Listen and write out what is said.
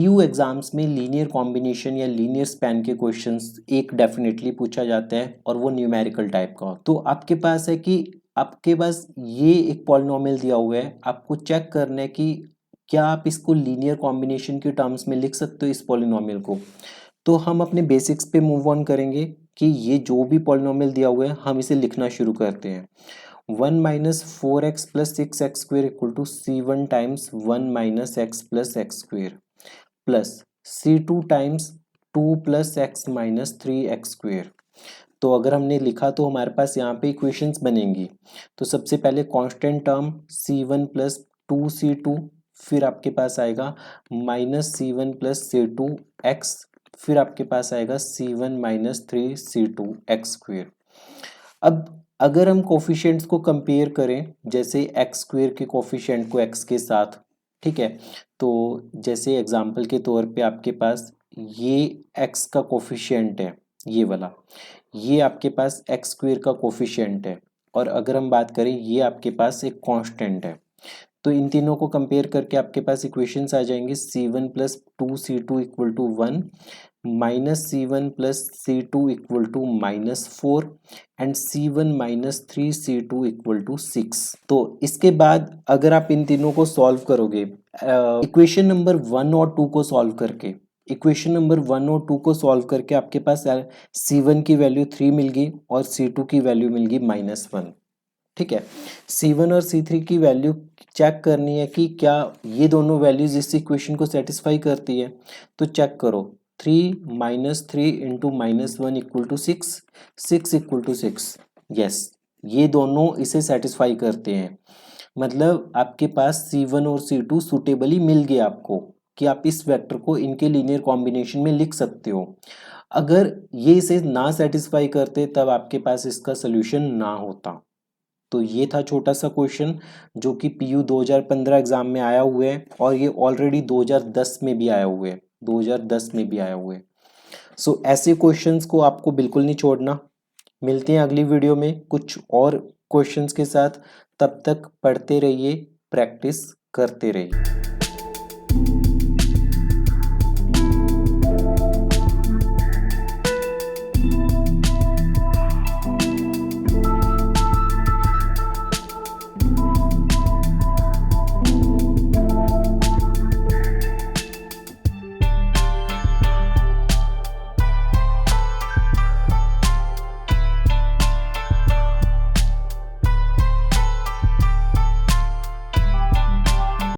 You exams में linear combination या linear span के क्वेश्चंस एक डेफिनेटली पूछा जाता है और वो न्यूमेरिकल टाइप का। तो आपके पास है कि आपके पास ये एक पॉलिनोमियल दिया हुआ है, आपको चेक करना है कि क्या आप इसको लीनियर कॉम्बिनेशन के टर्म्स में लिख सकते हो इस पॉलिनोमियल को। तो हम अपने बेसिक्स पे मूव ऑन करेंगे कि ये जो भी पॉलिनोमियल दिया हुआ है हम इसे लिखना शुरू करते हैं। 1 minus 4x plus 6x square equal to C1 times 1 minus x plus x square plus C2 times 2 plus x minus 3x square. तो अगर हमने लिखा तो हमारे पास यहाँ पे इक्वेशंस बनेंगी। तो सबसे पहले constant term C1 plus 2C2, फिर आपके पास आएगा minus C1 plus C2 x, फिर आपके पास आएगा C1 minus 3C2 x square. अब अगर हम कोफिशिएंट्स को कंपेयर करें, जैसे एक्स स्क्वेयर के कोफिशिएंट को एक्स के साथ, ठीक है, तो जैसे एग्जांपल के तौर पे आपके पास ये एक्स का कोफिशिएंट है, ये वाला, ये आपके पास एक्स स्क्वेयर का कोफिशिएंट है, और अगर हम बात करें ये आपके पास एक कांस्टेंट है। तो इन तीनों को कंपेयर करके आपके पास इक्वेशंस आ जाएंगे C1 plus 2C2 equal to 1, minus C1 plus C2 equal to minus 4 and C1 minus 3C2 equal to 6। तो इसके बाद अगर आप इन तीनों को सॉल्व करोगे, इक्वेशन नंबर 1 और 2 को सॉल्व करके, इक्वेशन नंबर 1 और 2 को सॉल्व करके आपके पास C1 की वैल्यू 3 मिल गई और C2 की वैल्यू मिल गई -1। ठीक है, C1 और C3 की वैल्यू चेक करनी है कि क्या ये दोनों वैल्यूज इस इक्वेशन को सेटिस्फाई करती है। तो चेक करो, 3 minus 3 into -1 equal to 6, 6 equal to 6, yes, ये दोनों इसे सेटिस्फाई करते हैं। मतलब आपके पास C1 और C2 सुटेबली मिल गया आपको कि आप इस वेक्टर को इनके लीनियर कॉम्बिनेशन में लिख सकते हो। अगर ये इसे ना सेटिस्फाई करते तब आपके पास इसका सोल्यूशन ना होता। तो ये था छोटा सा क्वेश्चन जो कि PU 2015 एग्जाम में आया हुआ है, और ये ऑलरेडी 2010 में भी आया हुआ है, 2010 में भी आया हुआ है। सो ऐसे क्वेश्चंस को आपको बिल्कुल नहीं छोड़ना। मिलते हैं अगली वीडियो में कुछ और क्वेश्चंस के साथ। तब तक पढ़ते रहिए, प्रैक्टिस करते रहिए।